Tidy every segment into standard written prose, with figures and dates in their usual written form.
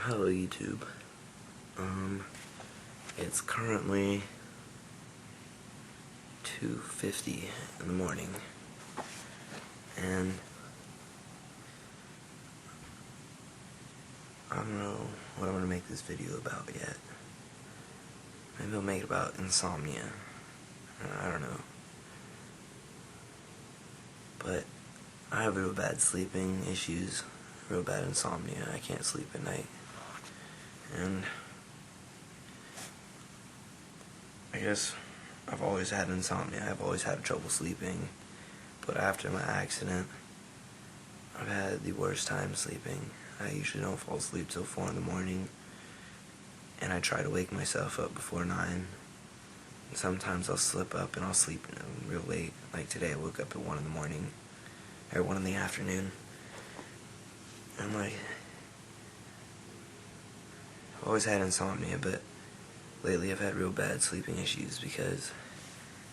Hello YouTube. It's currently 2:50 in the morning, and I don't know what I'm gonna make this video about yet. Maybe I'll make it about insomnia. I don't know. But I have real bad sleeping issues, real bad insomnia. I can't sleep at night. And I guess I've always had insomnia. I've always had trouble sleeping. But after my accident, I've had the worst time sleeping. I usually don't fall asleep till 4 in the morning. And I try to wake myself up before 9. And sometimes I'll slip up and I'll sleep real late. Like today I woke up at 1 in the morning. Or 1 in the afternoon. And I've always had insomnia, but lately I've had real bad sleeping issues because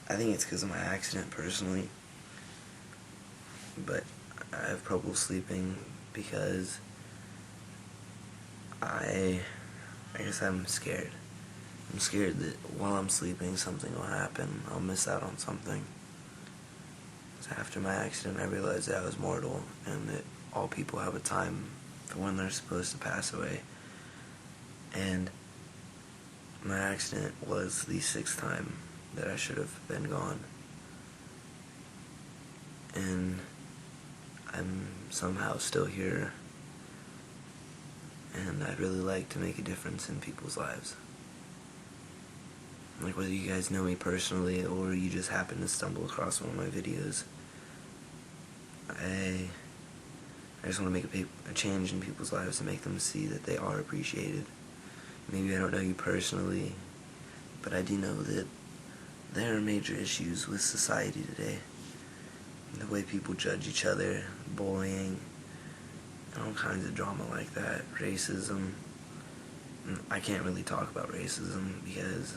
I think it's because of my accident personally. But I have trouble sleeping because I guess I'm scared. I'm scared that while I'm sleeping something will happen. I'll miss out on something. So after my accident I realized that I was mortal and that all people have a time for when they're supposed to pass away. And my accident was the 6th time that I should have been gone. And I'm somehow still here. And I'd really like to make a difference in people's lives. Like whether you guys know me personally or you just happen to stumble across one of my videos, I just want to make a change in people's lives to make them see that they are appreciated. Maybe I don't know you personally, but I do know that there are major issues with society today. The way people judge each other, bullying, and all kinds of drama like that, racism. I can't really talk about racism because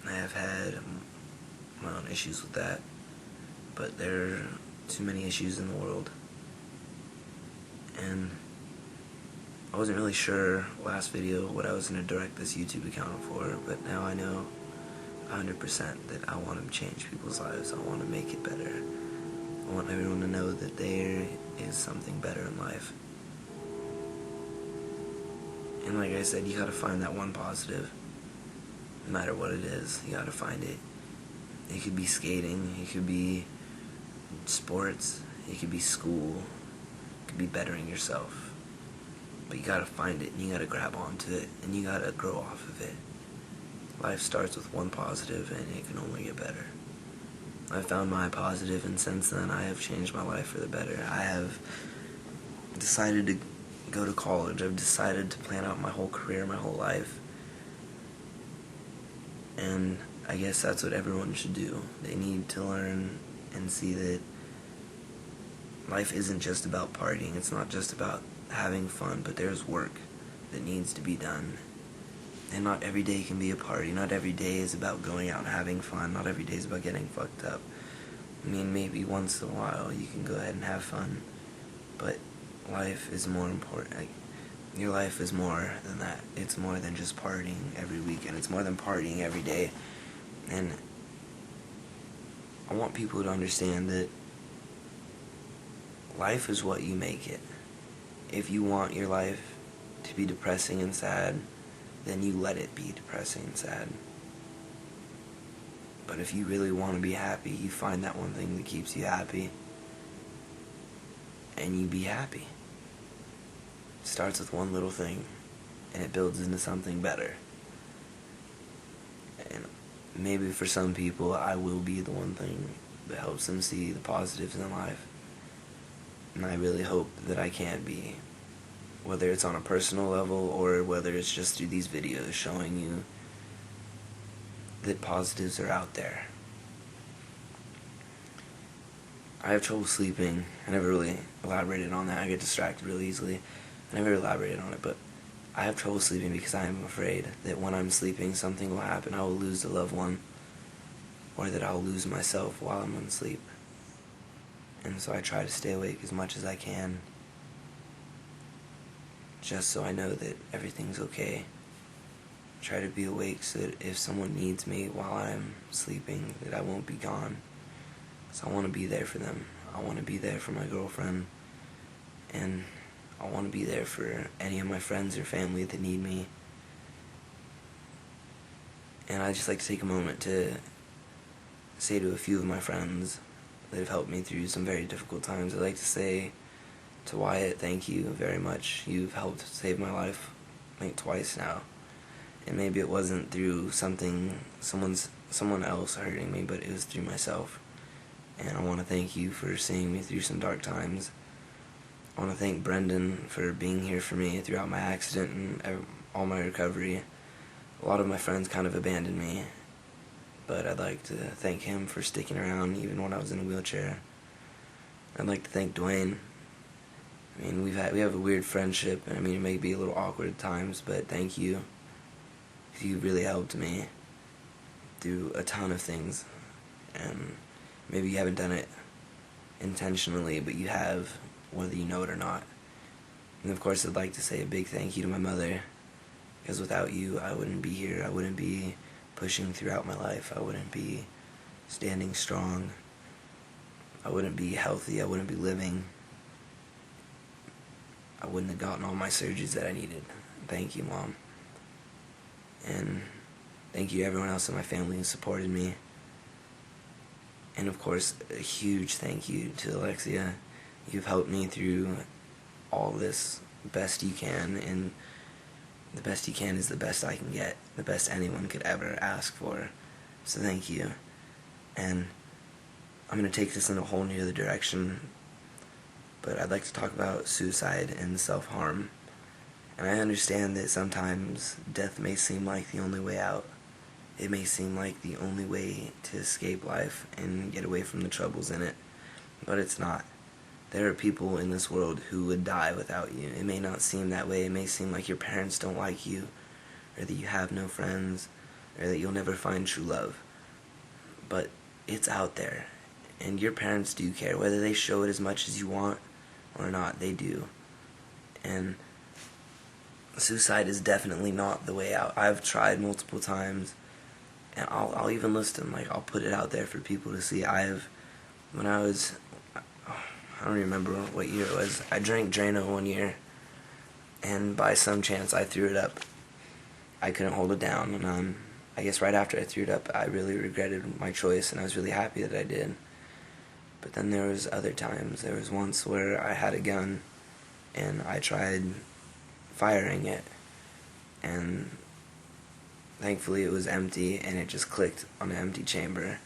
I have had my own issues with that, but there are too many issues in the world. And I wasn't really sure last video what I was going to direct this YouTube account for, but now I know 100% that I want to change people's lives. I want to make it better. I want everyone to know that there is something better in life. And like I said, you gotta find that one positive. No matter what it is, you gotta find it. It could be skating, it could be sports, it could be school, it could be bettering yourself. But you gotta find it, and you gotta grab onto it, and you gotta grow off of it. Life starts with one positive, and it can only get better. I found my positive, and since then I have changed my life for the better. I have decided to go to college. I've decided to plan out my whole career, my whole life. And I guess that's what everyone should do. They need to learn and see that life isn't just about partying. It's not just about having fun, but there's work that needs to be done. And not every day can be a party. Not every day is about going out and having fun. Not every day is about getting fucked up. I mean, maybe once in a while you can go ahead and have fun, but life is more important. Like, your life is more than that. It's more than just partying every weekend. It's more than partying every day. And I want people to understand that life is what you make it. If you want your life to be depressing and sad, then you let it be depressing and sad. But if you really want to be happy, you find that one thing that keeps you happy, and you be happy. It starts with one little thing, and it builds into something better. And maybe for some people, I will be the one thing that helps them see the positives in life. And I really hope that I can be. Whether it's on a personal level or whether it's just through these videos showing you that positives are out there. I have trouble sleeping. I never really elaborated on that. I get distracted really easily. I never elaborated on it, but I have trouble sleeping because I am afraid that when I'm sleeping something will happen. I will lose a loved one, or that I'll lose myself while I'm asleep. And so I try to stay awake as much as I can, just so I know that everything's okay. Try to be awake so that if someone needs me while I'm sleeping, that I won't be gone. So I want to be there for them. I want to be there for my girlfriend, and I want to be there for any of my friends or family that need me. And I just like to take a moment to say to a few of my friends that have helped me through some very difficult times. I'd like to say to Wyatt, thank you very much. You've helped save my life, like, twice now. And maybe it wasn't through someone else hurting me, but it was through myself. And I want to thank you for seeing me through some dark times. I want to thank Brendan for being here for me throughout my accident and all my recovery. A lot of my friends kind of abandoned me, but I'd like to thank him for sticking around even when I was in a wheelchair. I'd like to thank Dwayne. I mean, we have a weird friendship, and I mean, it may be a little awkward at times, but thank you. You really helped me through a ton of things, and maybe you haven't done it intentionally, but you have, whether you know it or not. And of course, I'd like to say a big thank you to my mother, because without you, I wouldn't be here. I wouldn't be pushing throughout my life. I wouldn't be standing strong. I wouldn't be healthy. I wouldn't be living. I wouldn't have gotten all my surgeries that I needed. Thank you, Mom. And thank you to everyone else in my family who supported me. And of course, a huge thank you to Alexia. You've helped me through all this best you can, and the best you can is the best I can get, the best anyone could ever ask for. So thank you. And I'm going to take this in a whole new other direction, but I'd like to talk about suicide and self-harm. And I understand that sometimes death may seem like the only way out. It may seem like the only way to escape life and get away from the troubles in it, but it's not. There are people in this world who would die without you. It may not seem that way. It may seem like your parents don't like you, or that you have no friends, or that you'll never find true love. But it's out there, and your parents do care. Whether they show it as much as you want or not, they do. And suicide is definitely not the way out. I've tried multiple times, and I'll even list them. Like, I'll put it out there for people to see. When I was, I don't remember what year it was, I drank Drano one year, and by some chance I threw it up. I couldn't hold it down, and I guess right after I threw it up, I really regretted my choice, and I was really happy that I did. But then there was other times. There was once where I had a gun, and I tried firing it, and thankfully it was empty, and it just clicked on an empty chamber.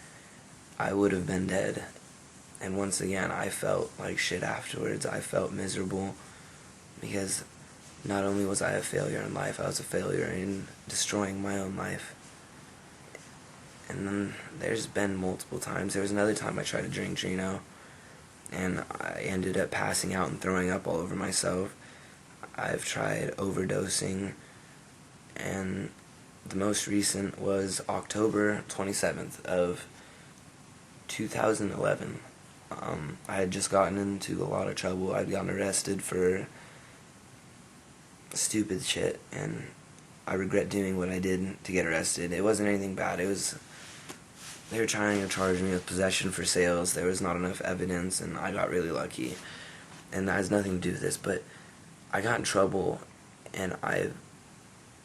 I would have been dead. And once again, I felt like shit afterwards. I felt miserable, because not only was I a failure in life, I was a failure in destroying my own life. And then there's been multiple times. There was another time I tried to drink Drino, and I ended up passing out and throwing up all over myself. I've tried overdosing, and the most recent was October 27th of 2011. I had just gotten into a lot of trouble. I'd gotten arrested for stupid shit, and I regret doing what I did to get arrested. It wasn't anything bad. They were trying to charge me with possession for sales. There was not enough evidence, and I got really lucky. And that has nothing to do with this, but I got in trouble, and I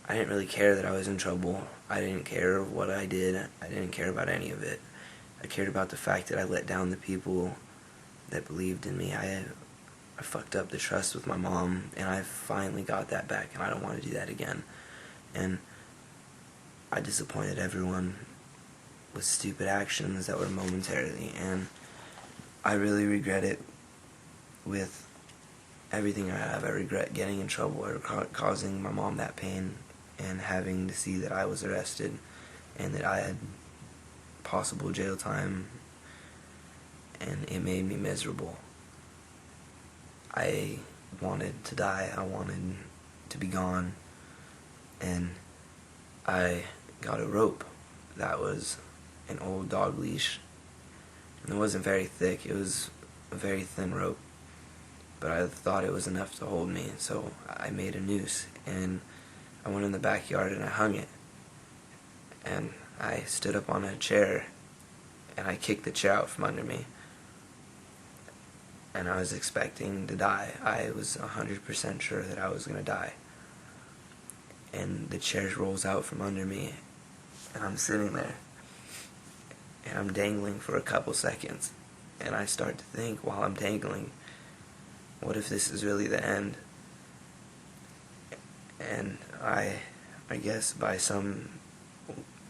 didn't really care that I was in trouble. I didn't care what I did. I didn't care about any of it. I cared about the fact that I let down the people that believed in me. I fucked up the trust with my mom, and I finally got that back, and I don't want to do that again. And I disappointed everyone with stupid actions that were momentarily, and I really regret it with everything I have. I regret getting in trouble or causing my mom that pain, and having to see that I was arrested and that I had possible jail time, and it made me miserable. I wanted to die. I wanted to be gone, and I got a rope that was an old dog leash. And it wasn't very thick. It was a very thin rope, but I thought it was enough to hold me, so I made a noose, and I went in the backyard and I hung it. And I stood up on a chair, and I kicked the chair out from under me. And I was expecting to die. I was 100% sure that I was going to die. And the chair rolls out from under me, and I'm sitting there, and I'm dangling for a couple seconds. And I start to think while I'm dangling, what if this is really the end? And I guess by some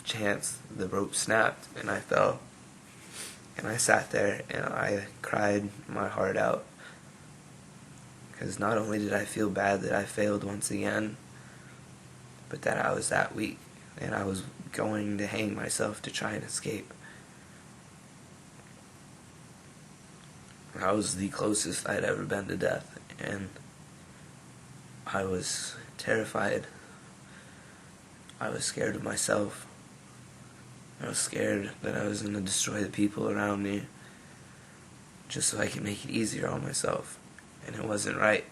chance the rope snapped and I fell. And I sat there and I cried my heart out. Because not only did I feel bad that I failed once again, but that I was that weak and I was going to hang myself to try and escape. I was the closest I'd ever been to death, and I was terrified. I was scared of myself. I was scared that I was going to destroy the people around me just so I could make it easier on myself, and it wasn't right.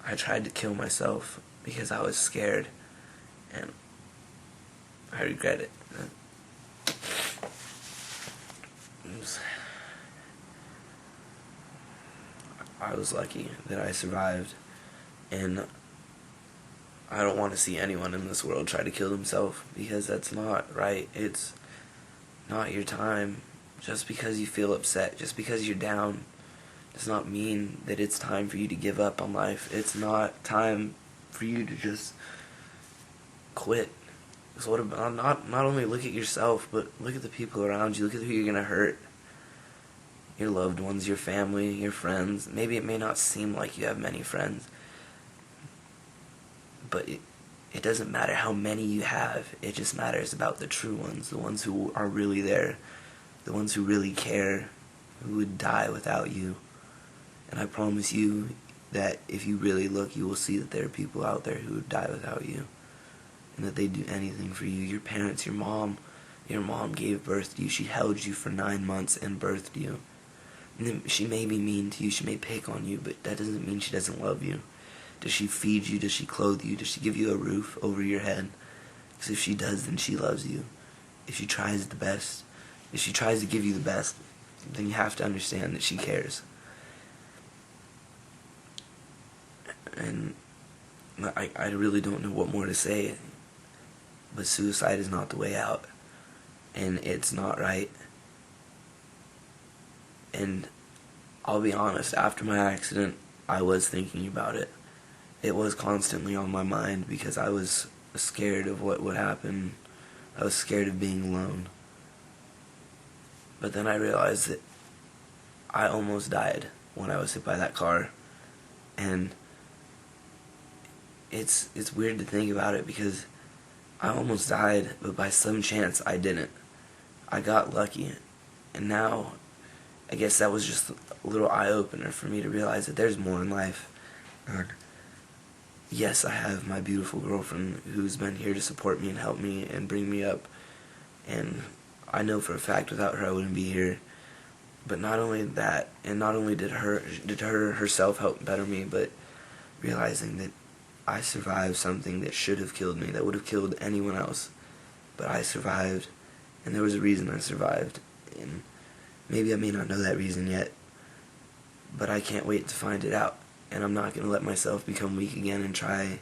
I tried to kill myself because I was scared, and I regret it. I was lucky that I survived, and I don't want to see anyone in this world try to kill themselves, because that's not right. It's not your time. Just because you feel upset, just because you're down, does not mean that it's time for you to give up on life. It's not time for you to just quit. So what about, not only look at yourself, but look at the people around you. Look at who you're going to hurt. Your loved ones, your family, your friends. Maybe it may not seem like you have many friends, but it doesn't matter how many you have. It just matters about the true ones, the ones who are really there, the ones who really care, who would die without you. And I promise you that if you really look, you will see that there are people out there who would die without you, and that they'd do anything for you. Your parents, your mom gave birth to you. She held you for 9 months and birthed you. And then she may be mean to you, she may pick on you, but that doesn't mean she doesn't love you. Does she feed you? Does she clothe you? Does she give you a roof over your head? Because if she does, then she loves you. If she tries the best, if she tries to give you the best, then you have to understand that she cares. And I really don't know what more to say, but suicide is not the way out, and it's not right. And I'll be honest, after my accident, I was thinking about it. It was constantly on my mind because I was scared of what would happen. I was scared of being alone. But then I realized that I almost died when I was hit by that car. And it's weird to think about it because I almost died, but by some chance I didn't. I got lucky. And now I guess that was just a little eye-opener for me to realize that there's more in life. Yes, I have my beautiful girlfriend who's been here to support me and help me and bring me up. And I know for a fact without her I wouldn't be here. But not only that, and not only did her herself help better me, but realizing that I survived something that should have killed me, that would have killed anyone else. But I survived, and there was a reason I survived. And maybe I may not know that reason yet, but I can't wait to find it out. And I'm not going to let myself become weak again and try